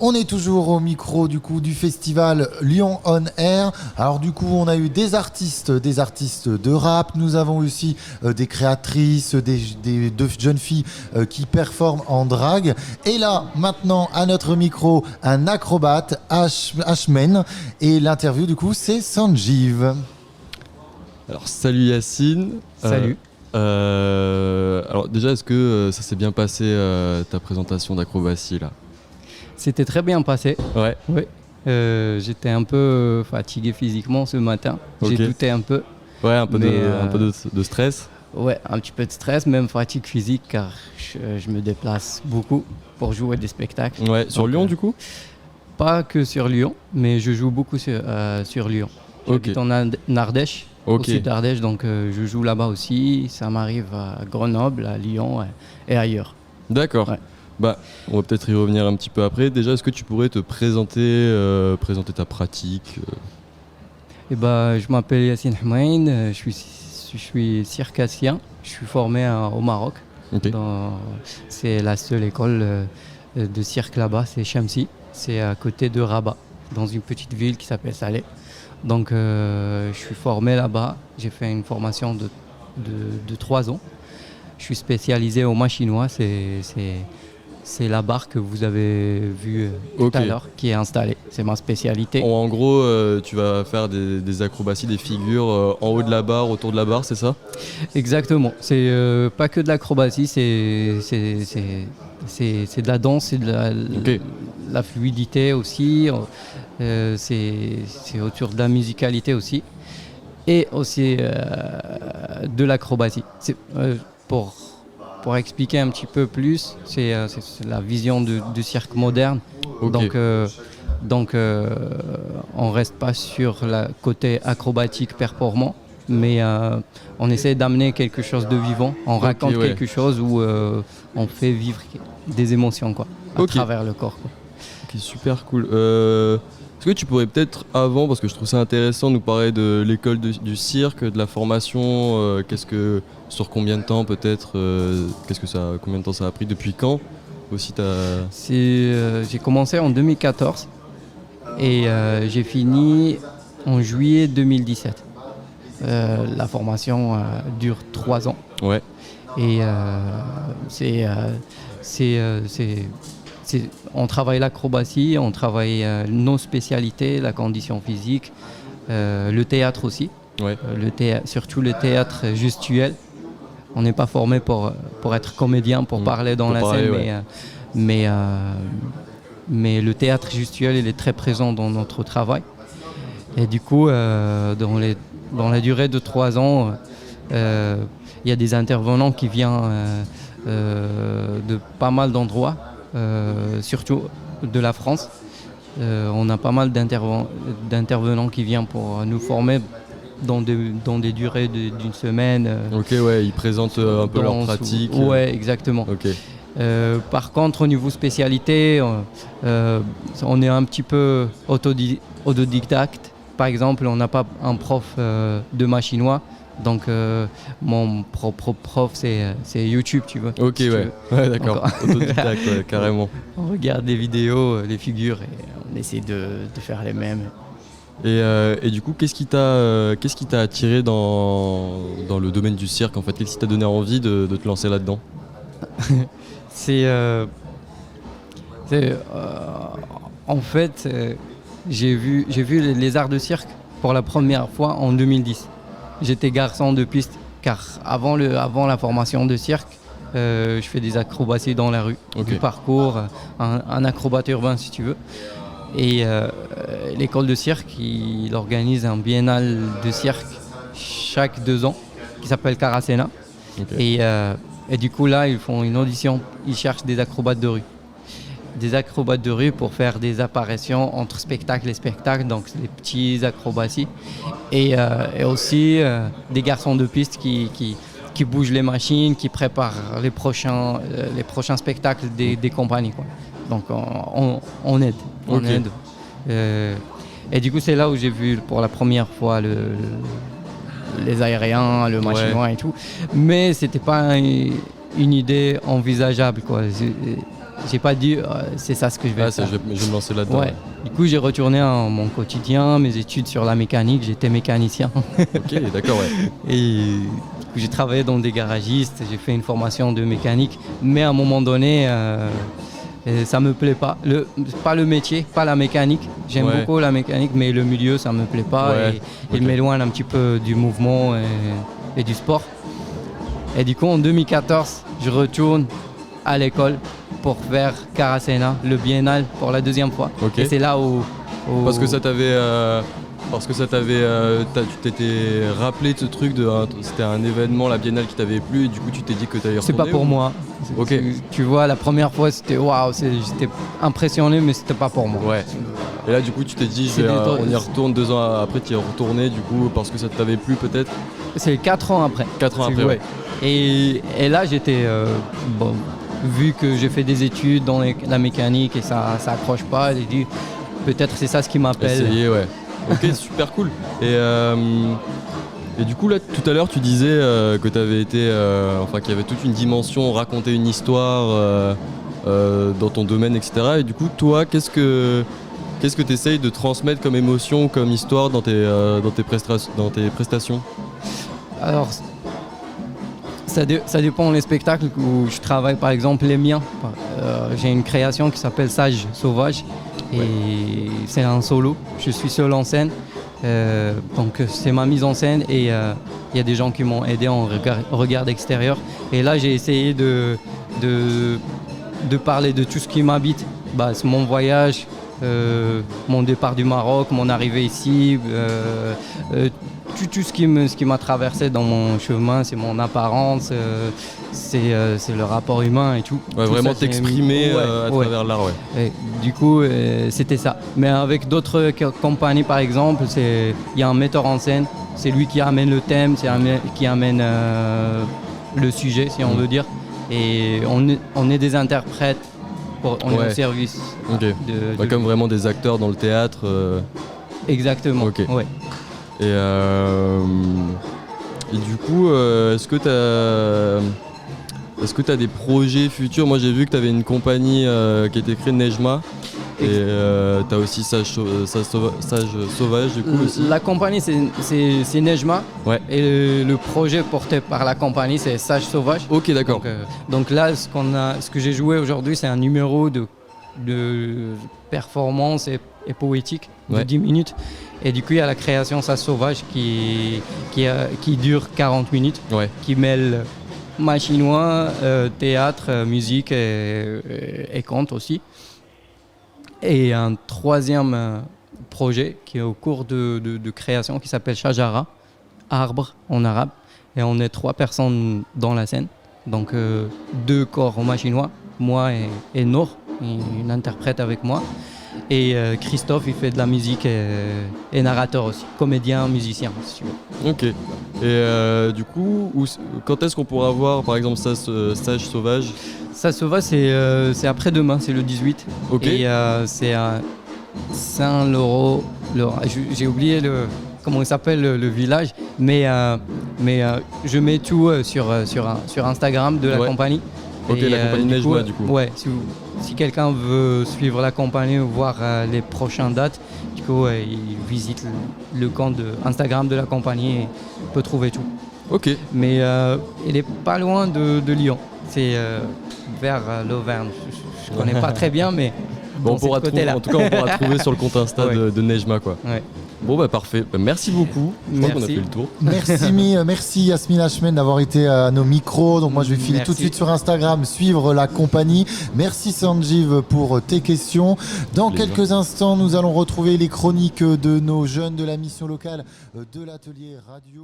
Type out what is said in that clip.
On est toujours au micro du coup du festival Lyon On Air. Alors du coup, on a eu des artistes de rap. Nous avons aussi des créatrices, deux jeunes filles qui performent en drague. Et là, maintenant, à notre micro, un acrobate, Ashmen. Et l'interview du coup, c'est Sanjeev. Alors salut Yacine. Salut. Alors déjà, est-ce que ça s'est bien passé ta présentation d'acrobatie là? C'était très bien passé. Ouais. Oui. J'étais un peu fatigué physiquement ce matin. Okay. J'ai douté un peu. Ouais, un peu de stress. Ouais, un petit peu de stress, même fatigue physique car je me déplace beaucoup pour jouer des spectacles. Ouais, sur Lyon du coup? Pas que sur Lyon, mais je joue beaucoup sur Lyon. J'habite en Ardèche, au sud d'Ardèche, donc je joue là-bas aussi. Ça m'arrive à Grenoble, à Lyon et ailleurs. D'accord. Ouais. Bah, on va peut-être y revenir un petit peu après. Déjà, est-ce que tu pourrais te présenter ta pratique je m'appelle Yacine Hmaïn, je suis circassien, je suis formé au Maroc. Okay. C'est la seule école de cirque là-bas, c'est Chamsi, c'est à côté de Rabat, dans une petite ville qui s'appelle Salé. Donc je suis formé là-bas, j'ai fait une formation de 3 ans. Je suis spécialisé au machinois, c'est la barre que vous avez vue tout à l'heure qui est installée. C'est ma spécialité. En gros, tu vas faire des acrobaties, des figures en haut de la barre, autour de la barre, c'est ça? Exactement. C'est pas que de l'acrobatie, c'est de la danse, c'est de la fluidité aussi. C'est autour de la musicalité aussi. Et aussi de l'acrobatie. Pour expliquer un petit peu plus, c'est la vision du cirque moderne. Okay. Donc, on ne reste pas sur le côté acrobatique performant, mais on essaie d'amener quelque chose de vivant. On raconte quelque chose où on fait vivre des émotions à travers le corps. Ok, super cool. Est-ce que tu pourrais peut-être, avant, parce que je trouve ça intéressant, nous parler de l'école du cirque, de la formation, sur combien de temps peut-être, combien de temps ça a pris, depuis quand aussi j'ai commencé en 2014 et j'ai fini en juillet 2017. La formation dure 3 ans. Ouais. Et on travaille l'acrobatie, on travaille nos spécialités, la condition physique, le théâtre aussi, surtout le théâtre gestuel. On n'est pas formé pour être comédien, pour parler dans la scène, mais le théâtre gestuel il est très présent dans notre travail. Et du coup, dans la durée de 3 ans, il y a des intervenants qui viennent de pas mal d'endroits. Surtout de la France. On a pas mal d'intervenants qui viennent pour nous former dans des durées d'une semaine. Ok, ouais, ils présentent un peu leur pratique. Ouais, exactement. Okay. Par contre, au niveau spécialité, on est un petit peu autodidacte. Par exemple, on n'a pas un prof de machinois. Donc mon propre prof c'est YouTube, tu vois. Ok, ouais, d'accord. Autodidacte, carrément. On regarde des vidéos, les figures et on essaie de faire les mêmes. Et du coup, qu'est-ce qui t'a attiré dans le domaine du cirque en fait? Qu'est-ce qui t'a donné envie de te lancer là-dedans? En fait, j'ai vu les arts de cirque pour la première fois en 2010. J'étais garçon de piste, car avant la formation de cirque, je fais des acrobaties dans la rue, du parcours, un acrobate urbain si tu veux. Et l'école de cirque, il organise un biennale de cirque chaque 2 ans, qui s'appelle Caracena. Okay. Et du coup là, ils font une audition, ils cherchent des acrobates de rue. Des acrobates de rue pour faire des apparitions entre spectacle et spectacle, donc des petits acrobaties. Et aussi des garçons de piste qui bougent les machines, qui préparent les prochains spectacles des compagnies, quoi. Donc on aide. On aide. Et du coup, c'est là où j'ai vu pour la première fois les aériens, le machinois et tout. Mais c'était pas une idée envisageable, quoi. J'ai pas dit c'est ça ce que je vais faire. Je vais me lancer là-dedans. Ouais. Du coup, j'ai retourné à mon quotidien, mes études sur la mécanique. J'étais mécanicien. Ok, d'accord, ouais. Et du coup, j'ai travaillé dans des garagistes. J'ai fait une formation de mécanique. Mais à un moment donné, ça me plaît pas. Pas le métier, pas la mécanique. J'aime beaucoup la mécanique, mais le milieu, ça me plaît pas. Ouais. Et il m'éloigne un petit peu du mouvement et du sport. Et du coup, en 2014, je retourne à l'école pour faire Karasena, le biennale, pour la deuxième fois. Okay. Et c'est là où... Parce que ça t'avait... tu t'étais rappelé de ce truc, c'était un événement, la biennale qui t'avait plu, et du coup tu t'es dit que t'allais retourner. C'est pas pour moi. Ok. Tu vois, la première fois c'était waouh, j'étais impressionné, mais c'était pas pour moi. Ouais. Et là du coup tu t'es dit, on y retourne 2 ans après, tu y es retourné du coup parce que ça t'avait plu peut-être. C'est 4 ans après. 4 ans après, ouais. Et là j'étais... vu que j'ai fait des études dans la mécanique et ça accroche pas, j'ai dit peut-être c'est ça ce qui m'appelle. Essayer, ouais. Ok, super cool. Et du coup là tout à l'heure tu disais que tu avais été, qu'il y avait toute une dimension, raconter une histoire dans ton domaine, etc. Et du coup toi, qu'est-ce que tu essayes de transmettre comme émotion, comme histoire dans tes prestations? Alors, ça dépend des spectacles où je travaille, par exemple les miens. J'ai une création qui s'appelle Sage Sauvage et c'est un solo. Je suis seul en scène, donc c'est ma mise en scène et il y a des gens qui m'ont aidé en regard extérieur. Et là j'ai essayé de parler de tout ce qui m'habite. C'est mon voyage, mon départ du Maroc, mon arrivée ici. Tout ce qui m'a traversé dans mon chemin, c'est mon apparence, c'est le rapport humain et tout. Ouais, tout vraiment ça, t'exprimer à travers l'art, ouais. Et du coup, c'était ça. Mais avec d'autres compagnies, par exemple, il y a un metteur en scène, c'est lui qui amène le thème, qui amène le sujet, si on veut dire. Et on est des interprètes, on est au service. Okay. Comme vraiment des acteurs dans le théâtre. Exactement. Okay. Ouais. Et du coup, est-ce que tu as des projets futurs? Moi j'ai vu que tu avais une compagnie qui était créée, Nejma, et tu as aussi Sage Sauvage du coup aussi. La compagnie c'est Nejma, ouais. Et le projet porté par la compagnie c'est Sage Sauvage. Ok, d'accord. Donc là ce que j'ai joué aujourd'hui c'est un numéro de performance et poétique de 10 minutes. Et du coup, il y a la création Sage Sauvage qui dure 40 minutes, qui mêle chinois, théâtre, musique et conte aussi. Et un troisième projet qui est au cours de création qui s'appelle Shajara, arbre en arabe. Et on est 3 personnes dans la scène. Donc 2 corps en chinois, moi et Nour, une interprète avec moi. Et Christophe, il fait de la musique et narrateur aussi, comédien, musicien, si tu veux. Ok. Et du coup, quand est-ce qu'on pourra voir, par exemple, Sage Sauvage? Sage Sauvage, c'est après-demain, c'est le 18. Ok. Et c'est à Saint-Laurent. J'ai oublié comment il s'appelle le village, mais je mets tout sur Instagram de la compagnie. Ok, la compagnie Nejma du coup. Ouais, si quelqu'un veut suivre la compagnie ou voir les prochaines dates, du coup, il visite le compte Instagram de la compagnie et peut trouver tout. Ok. Mais il est pas loin de Lyon. C'est vers l'Auvergne. Je connais pas très bien, mais bon, en tout cas, on pourra trouver sur le compte Insta de Nejma, quoi. Ouais. Bon parfait, merci beaucoup, je crois qu'on a fait le tour. Merci Yasmine Achmen d'avoir été à nos micros. Donc moi je vais filer tout de suite sur Instagram, suivre la compagnie. Merci Sanjeev pour tes questions. Dans quelques instants, nous allons retrouver les chroniques de nos jeunes de la mission locale de l'atelier radio.